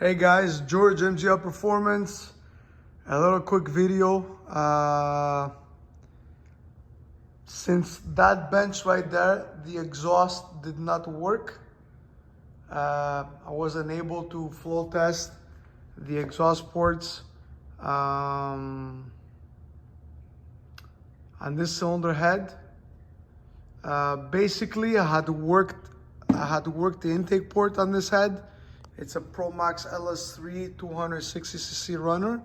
Hey guys, George MGL Performance. A little quick video. Since that bench right there, the exhaust did not work. I wasn't able to flow test the exhaust ports on this cylinder head. Basically, I had worked the intake port on this head. It's a promaxx LS3 260cc runner.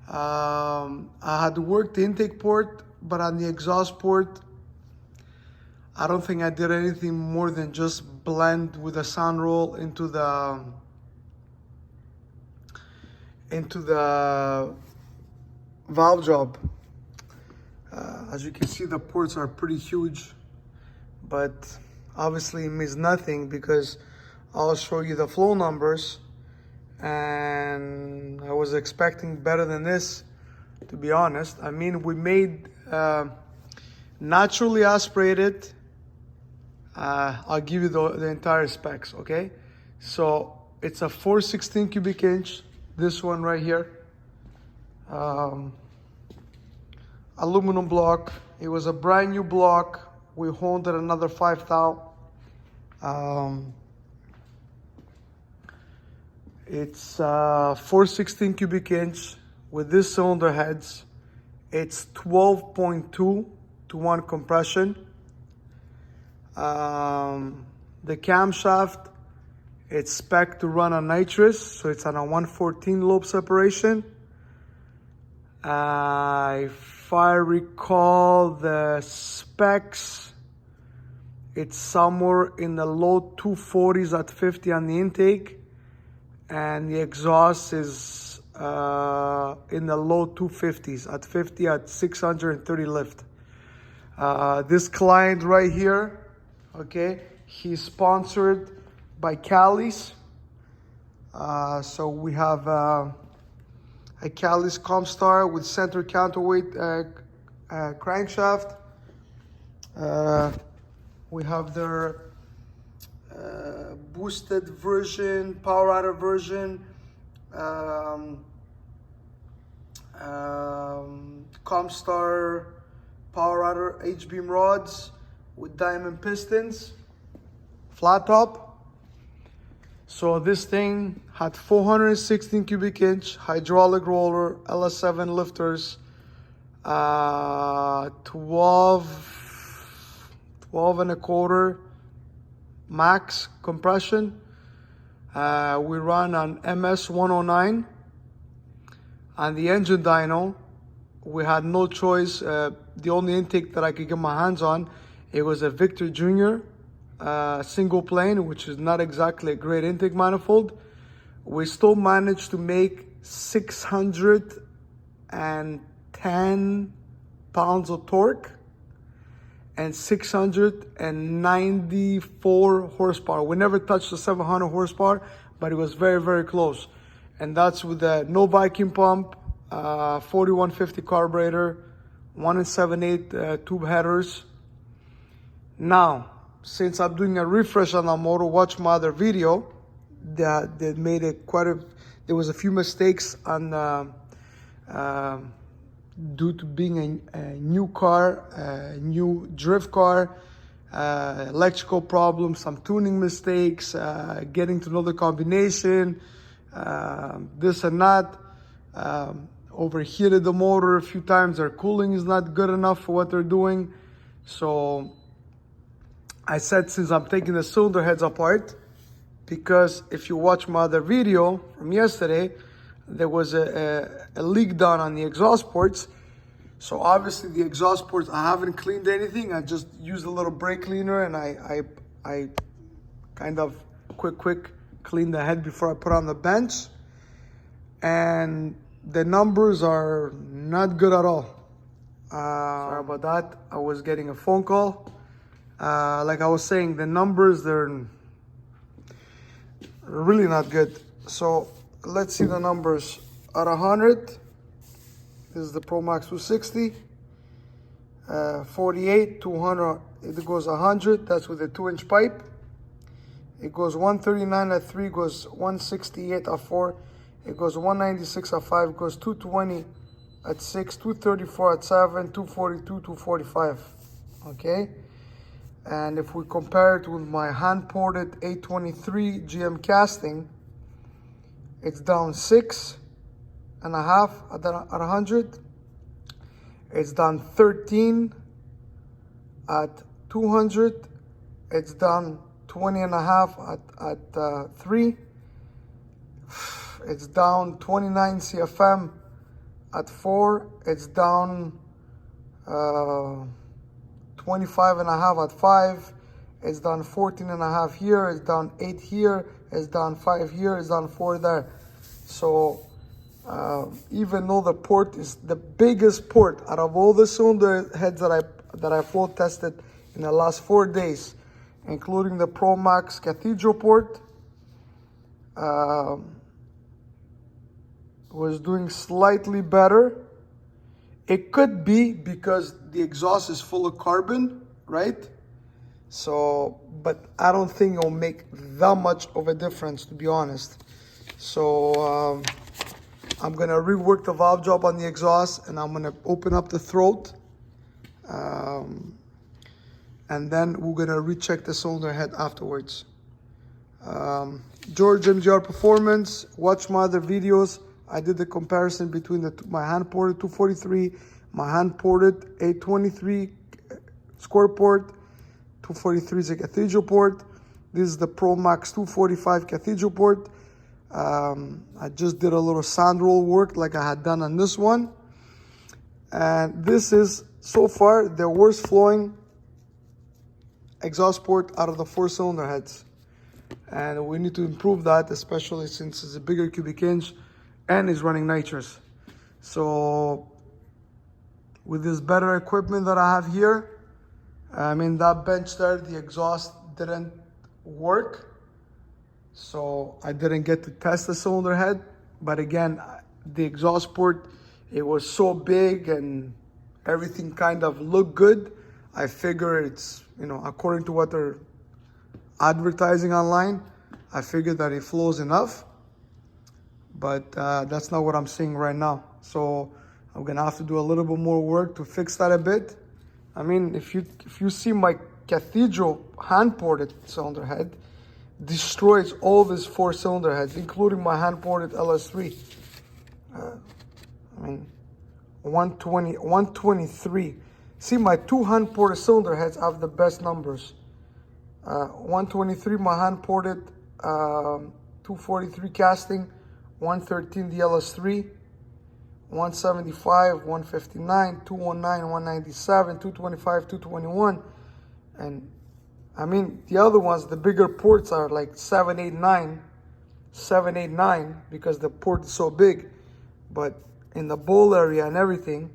I had worked the intake port, but on the exhaust port, I don't think I did anything more than just blend with a sound roll into the valve job. As you can see, the ports are pretty huge, but obviously it means nothing because I'll show you the flow numbers, and I was expecting better than this, to be honest. I mean, we made naturally aspirated. I'll give you the entire specs, okay? So it's a 416 cubic inch, this one right here. Aluminum block. It was a brand new block. We honed it another 5 thou. It's 416 cubic inch with this cylinder heads. It's 12.2 to 1 compression. The camshaft, it's spec to run on nitrous, so it's on a 114 lobe separation. If I recall the specs, it's somewhere in the low 240s at 50 on the intake, and the exhaust is in the low 250s at 50 at 630 lift. This client right here, okay, he's sponsored by Cali's. So we have a Cali's Comstar with center counterweight crankshaft. We have their boosted version, power rider version, Comstar power rider H-beam rods with diamond pistons, flat top. So this thing had 416 cubic inch hydraulic roller, LS7 lifters, 12 and a quarter max compression. We run on MS 109. On the engine dyno, we had no choice. The only intake that I could get my hands on, it was a Victor Jr. Single plane, which is not exactly a great intake manifold. We still managed to make 610 pounds of torque and 694 horsepower. We never touched the 700 horsepower, but it was very, very close. And that's with the no vacuum pump, 4150 carburetor, 1 7/8 tube headers. Now, since I'm doing a refresh on the motor, watch my other video that made it there was a few mistakes on due to being a new car, a new drift car, electrical problems, some tuning mistakes, getting to know the combination, this and that. Overheated the motor a few times. Their cooling is not good enough for what they're doing. So I said, since I'm taking the cylinder heads apart, because if you watch my other video from yesterday, there was a leak down on the exhaust ports. So obviously the exhaust ports, I haven't cleaned anything. I just used a little brake cleaner, and I kind of quick cleaned the head before I put on the bench. And the numbers are not good at all. Sorry about that. I was getting a phone call. Like I was saying, the numbers, they're really not good. So let's see the numbers. At 100, this is the promaxx 260. 48, 200, it goes 100. That's with a 2-inch pipe. It goes 139 at 3, goes 168 at 4, it goes 196 at 5, it goes 220 at 6, 234 at 7, 242, 245. Okay? And if we compare it with my hand-ported 823 GM casting, it's down 6.5 at 100. It's down 13 at 200. It's down 20.5 at 3. It's down 29 CFM at 4. It's down 25.5 at 5. It's down 14.5 here. It's down 8 here. It's down 5 here. It's down 4 there. So even though the port is the biggest port out of all the cylinder heads that I flow tested in the last 4 days, including the promaxx cathedral port, was doing slightly better. It could be because the exhaust is full of carbon, right? So, but I don't think it'll make that much of a difference, to be honest. So I'm gonna rework the valve job on the exhaust, and I'm gonna open up the throat, and then we're gonna recheck the cylinder head afterwards. George MGR Performance, watch my other videos. I did the comparison between my hand-ported 243, my hand-ported 823 square port, 243 is a cathedral port. This is the promaxx 245 cathedral port. I just did a little sand roll work like I had done on this one. And this is, so far, the worst flowing exhaust port out of the 4 cylinder heads. And we need to improve that, especially since it's a bigger cubic inch and is running nitrous. So with this better equipment that I have here, I mean, that bench there, the exhaust didn't work. So I didn't get to test the cylinder head. But again, the exhaust port, it was so big and everything kind of looked good. I figure it's, you know, according to what they're advertising online, I figured that it flows enough. But that's not what I'm seeing right now. So I'm gonna have to do a little bit more work to fix that a bit. I mean, if you see my cathedral hand-ported cylinder head, destroys all these 4 cylinder heads, including my hand-ported LS3. I mean, 120, 123. See, my 2 hand-ported cylinder heads have the best numbers. 123, my hand-ported 243 casting, 113 the LS3, 175, 159, 219, 197, 225, 221. And I mean, the other ones, the bigger ports are like 789, because the port is so big. But in the bowl area and everything,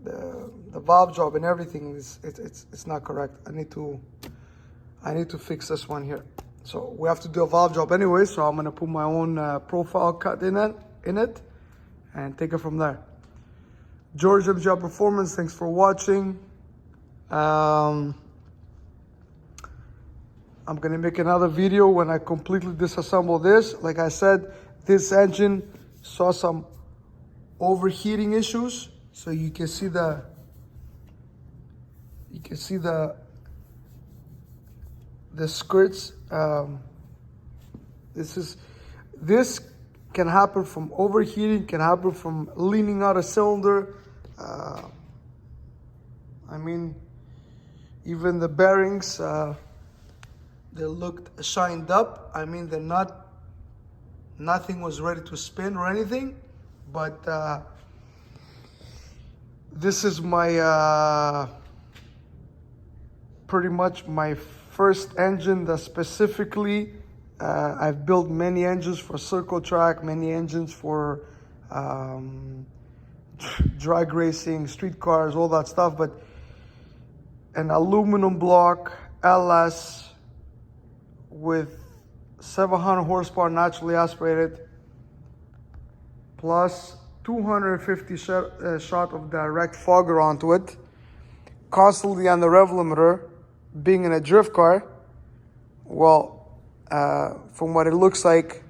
the valve job and everything, it's not correct. I need to fix this one here. So we have to do a valve job anyway, so I'm gonna put my own profile cut in it and take it from there. George MGR Performance, thanks for watching. I'm gonna make another video when I completely disassemble this. Like I said, this engine saw some overheating issues. So you can see the skirts. This can happen from overheating, can happen from leaning out a cylinder. I mean, even the bearings, they looked shined up. I mean, nothing was ready to spin or anything, but this is my, pretty much my first engine that specifically, I've built many engines for circle track, many engines for drag racing, street cars, all that stuff, but an aluminum block LS with 700 horsepower naturally aspirated, plus 250 shot of direct fogger onto it, constantly on the rev limiter, being in a drift car. Well, from what it looks like,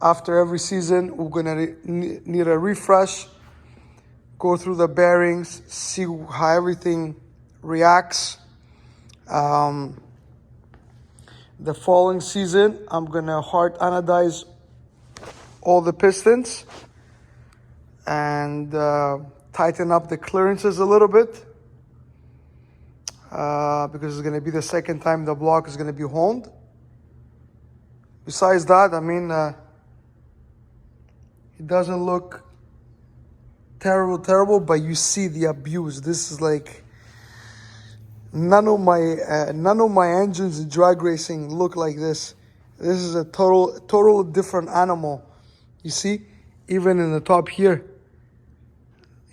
after every season, we're gonna need a refresh, go through the bearings, see how everything reacts. The following season, I'm gonna hard anodize all the pistons and tighten up the clearances a little bit, because it's gonna be the second time the block is gonna be honed. Besides that, I mean, it doesn't look terrible, but you see the abuse. This is like, none of my engines in drag racing look like this. This is a total different animal. You see, even in the top here,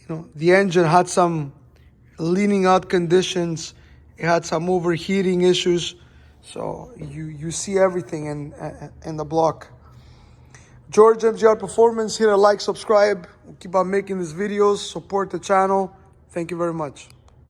you know, the engine had some leaning out conditions. It had some overheating issues. So you see everything in the block. George MGR Performance, hit a like, subscribe. We'll keep on making these videos. Support the channel. Thank you very much.